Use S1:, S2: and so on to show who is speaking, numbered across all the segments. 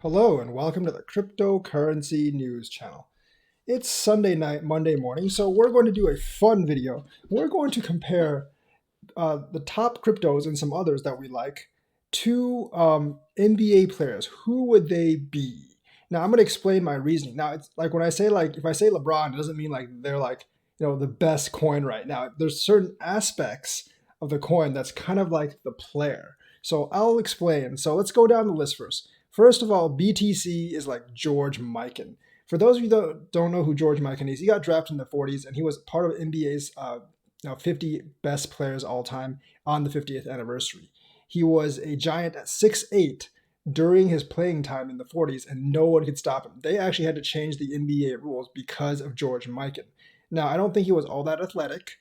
S1: Hello and welcome to the Cryptocurrency News Channel. It's Sunday night, Monday morning, so we're going to do a fun video. We're going to compare the top cryptos and some others that we like to NBA players. Who would they be? Now I'm going to explain my reasoning. Now it's like when I say if I say LeBron, it doesn't mean like they're like the best coin right now. There's certain aspects of the coin that's kind of like the player. So I'll explain. So let's go down the list first. First of all, BTC is like George Mikan. For those of you that don't know who George Mikan is, he got drafted in the 40s and he was part of NBA's 50 best players all time on the 50th anniversary. He was a giant at 6'8" during his playing time in the 40s, and no one could stop him. They actually had to change the NBA rules because of George Mikan. Now, I don't think he was all that athletic,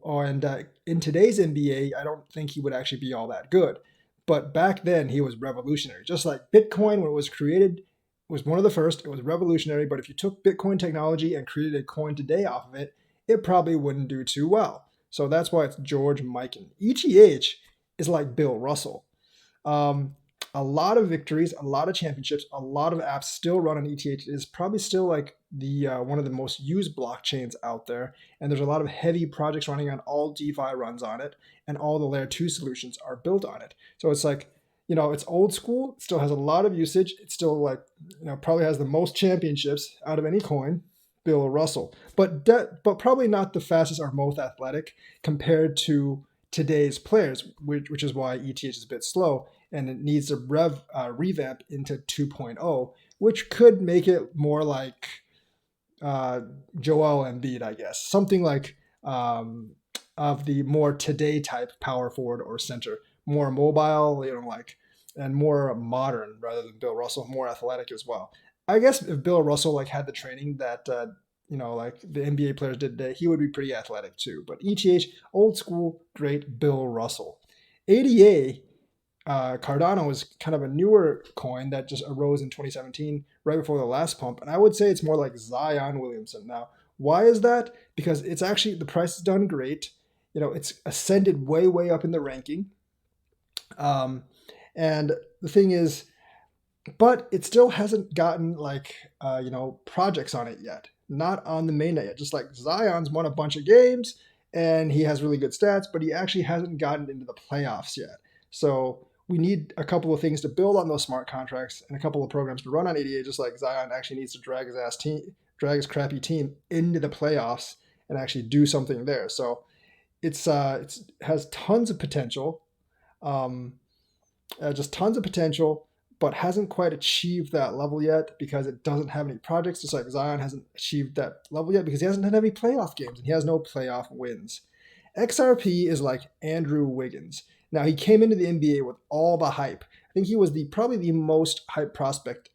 S1: and in today's NBA, I don't think he would actually be all that good. But back then, he was revolutionary. Just like Bitcoin, when it was created, was one of the first. It was revolutionary. But if you took Bitcoin technology and created a coin today off of it, it probably wouldn't do too well. So that's why it's George Mikan. ETH is like Bill Russell. A lot of victories, a lot of championships, a lot of apps still run on ETH. It is probably still like the one of the most used blockchains out there. And there's a lot of heavy projects running on all DeFi runs on it, and all the layer 2 solutions are built on it. So it's like, it's old school, it still has a lot of usage. It still probably has the most championships out of any coin, Bill Russell, but probably not the fastest or most athletic compared to today's players, which is why ETH is a bit slow and it needs to revamp into 2.0, which could make it more like Joel Embiid, I guess, something like of the more today type power forward or center, more mobile, and more modern rather than Bill Russell, more athletic as well. I guess if Bill Russell had the training that like the NBA players did today, he would be pretty athletic too. But ETH, old school, great Bill Russell. ADA, Cardano is kind of a newer coin that just arose in 2017, right before the last pump. And I would say it's more like Zion Williamson. Now, why is that? Because it's actually, the price has done great. It's ascended way, way up in the ranking. And the thing is, but it still hasn't gotten projects on it yet. Not on the mainnet yet. Just like Zion's won a bunch of games and he has really good stats, but he actually hasn't gotten into the playoffs yet. So we need a couple of things to build on those smart contracts and a couple of programs to run on ADA, just like Zion actually needs to drag his crappy team into the playoffs and actually do something there. So it has tons of potential, just tons of potential, but hasn't quite achieved that level yet because it doesn't have any projects. Just like Zion hasn't achieved that level yet because he hasn't had any playoff games and he has no playoff wins. XRP is like Andrew Wiggins. Now, he came into the NBA with all the hype. I think he was probably the most hyped prospect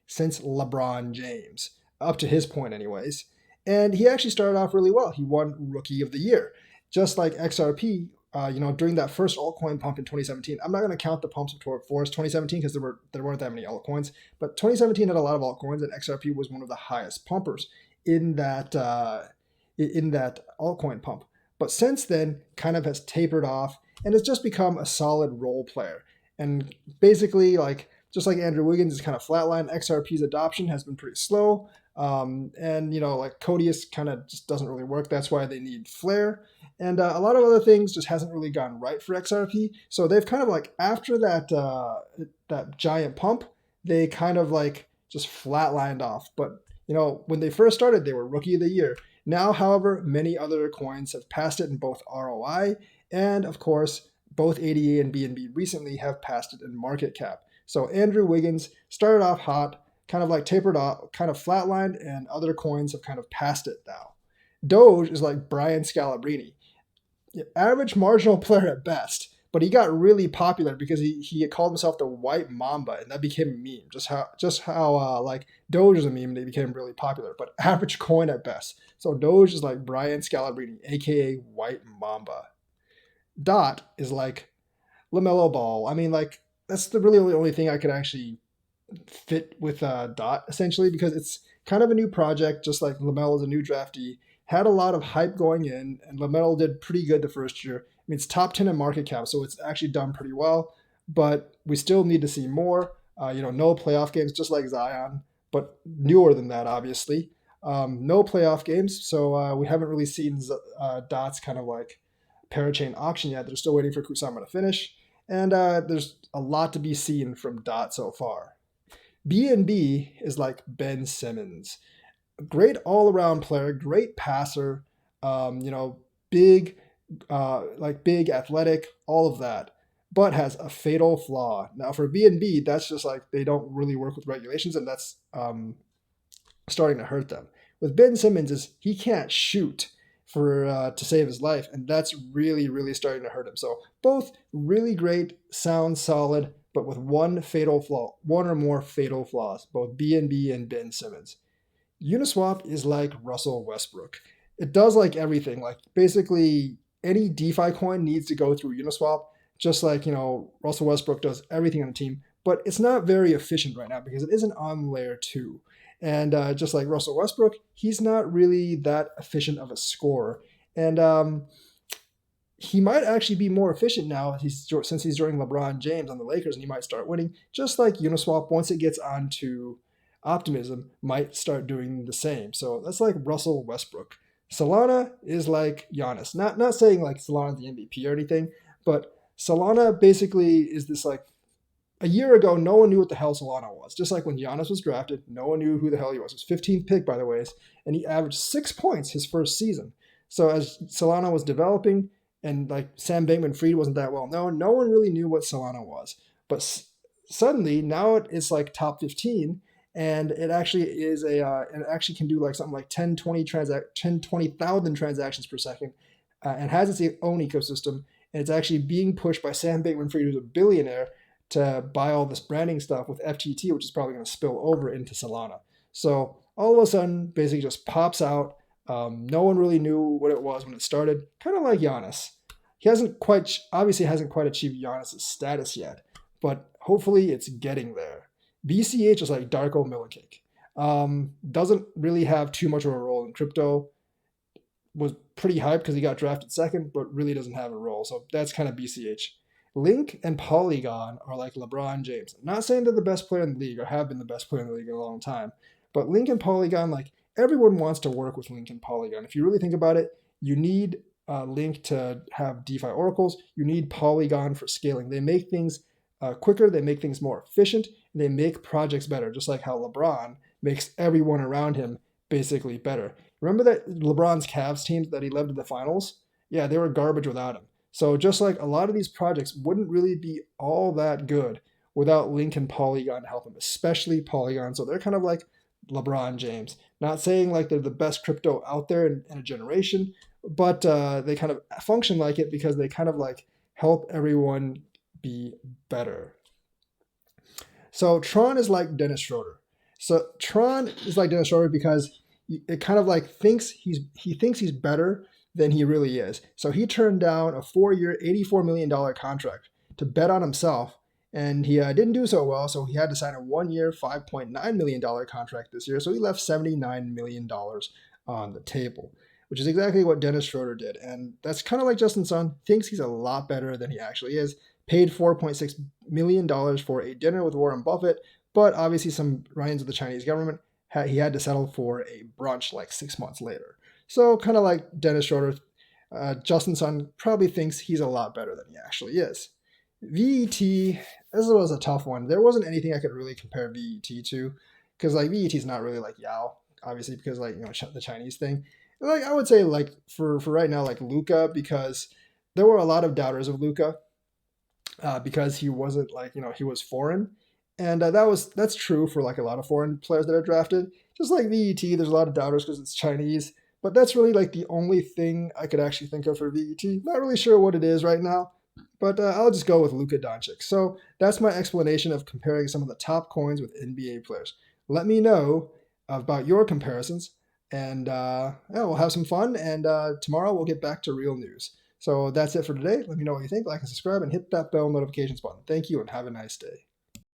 S1: since LeBron James, up to his point anyways. And he actually started off really well. He won Rookie of the Year. Just like XRP, during that first altcoin pump in 2017. I'm not going to count the pumps before 2017 because there weren't that many altcoins. But 2017 had a lot of altcoins, and XRP was one of the highest pumpers in that altcoin pump. But since then, kind of has tapered off and has just become a solid role player. And basically, just like Andrew Wiggins is kind of flatlined, XRP's adoption has been pretty slow. And Codius kind of just doesn't really work. That's why they need Flare. And a lot of other things just hasn't really gone right for XRP. So they've kind of after that giant pump, they kind of just flatlined off. But when they first started, they were Rookie of the Year. Now, however, many other coins have passed it in both ROI and, of course, both ADA and BNB recently have passed it in market cap. So Andrew Wiggins started off hot, kind of tapered off, kind of flatlined, and other coins have kind of passed it now. Doge is like Brian Scalabrine. Average marginal player at best, but he got really popular because he called himself the White Mamba, and that became a meme. Just how Doge is a meme, and they became really popular. But average coin at best. So Doge is like Brian Scalabrine, aka White Mamba. Dot is like LaMelo Ball. I mean, that's the really only thing I could actually fit with Dot, essentially, because it's kind of a new project, just like LaMelo is a new draftee. Had a lot of hype going in, and LaMelo did pretty good the first year. I mean, it's top 10 in market cap, so it's actually done pretty well, but we still need to see more. No playoff games, just like Zion, but newer than that, obviously. No playoff games, so we haven't really seen Dot's kind of like parachain auction yet. They're still waiting for Kusama to finish, and there's a lot to be seen from Dot so far. BNB is like Ben Simmons, great all-around player, great passer, big, big, athletic, all of that, but has a fatal flaw. Now for BNB, that's just like they don't really work with regulations, and that's starting to hurt them. With Ben Simmons, is he can't shoot to save his life, and that's really, really starting to hurt him. So both really great, sound solid, but with one or more fatal flaws, both BNB and Ben Simmons. Uniswap is like Russell Westbrook. It does like everything. Like basically any DeFi coin needs to go through Uniswap, just like, Russell Westbrook does everything on the team, but it's not very efficient right now because it isn't on layer 2. And just like Russell Westbrook, he's not really that efficient of a scorer. And he might actually be more efficient now since he's joining LeBron James on the Lakers, and he might start winning, just like Uniswap, once it gets onto Optimism, might start doing the same. So that's like Russell Westbrook. Solana is like Giannis. Not saying like Solana's the MVP or anything, but Solana basically is this like, a year ago, no one knew what the hell Solana was. Just like when Giannis was drafted, no one knew who the hell he was. He was 15th pick, by the way, and he averaged 6 points his first season. So as Solana was developing, and like Sam Bankman-Fried wasn't that well known, no one really knew what Solana was. But suddenly, now it's like top 15, and it actually is it actually can do like something like 20,000 transactions per second, and has its own ecosystem, and it's actually being pushed by Sam Bankman-Fried, who's a billionaire, to buy all this branding stuff with FTT, which is probably going to spill over into Solana. So all of a sudden, basically just pops out. No one really knew what it was when it started. Kind of like Giannis. He obviously hasn't quite achieved Giannis' status yet, but hopefully it's getting there. VeChain is like Darko Miličić. Doesn't really have too much of a role in crypto. Was pretty hyped because he got drafted second, but really doesn't have a role. So that's kind of VeChain. Link and Polygon are like LeBron James. I'm not saying they're the best player in the league or have been the best player in the league in a long time, but Link and Polygon, like everyone wants to work with Link and Polygon. If you really think about it, you need Link to have DeFi oracles. You need Polygon for scaling. They make things quicker. They make things more efficient. And they make projects better, just like how LeBron makes everyone around him basically better. Remember that LeBron's Cavs teams that he led to the finals? Yeah, they were garbage without him. So just like a lot of these projects wouldn't really be all that good without Link and Polygon to help them, especially Polygon. So they're kind of like LeBron James. Not saying like they're the best crypto out there in a generation, but they kind of function like it because they kind of like help everyone be better. So Tron is like Dennis Schröder. So Tron is like Dennis Schröder because it kind of like thinks he's better than he really is. So he turned down a 4-year, $84 million contract to bet on himself, and he didn't do so well, so he had to sign a 1-year, $5.9 million contract this year, so he left $79 million on the table, which is exactly what Dennis Schröder did. And that's kind of like Justin Sun, thinks he's a lot better than he actually is, paid $4.6 million for a dinner with Warren Buffett, but obviously some run-ins with the Chinese government, he had to settle for a brunch like 6 months later. So kind of like Dennis Schröder, Justin Sun probably thinks he's a lot better than he actually is. VET, this was a tough one. There wasn't anything I could really compare VET to, because like VET is not really like Yao, obviously, because like the Chinese thing. Like I would say like for right now like Luka, because there were a lot of doubters of Luka because he wasn't like he was foreign, and that's true for like a lot of foreign players that are drafted. Just like VET, there's a lot of doubters because it's Chinese. But that's really like the only thing I could actually think of for VET. Not really sure what it is right now, but I'll just go with Luka Doncic. So that's my explanation of comparing some of the top coins with NBA players. Let me know about your comparisons, and we'll have some fun. And tomorrow we'll get back to real news. So that's it for today. Let me know what you think. Like and subscribe, and hit that bell notifications button. Thank you, and have a nice day.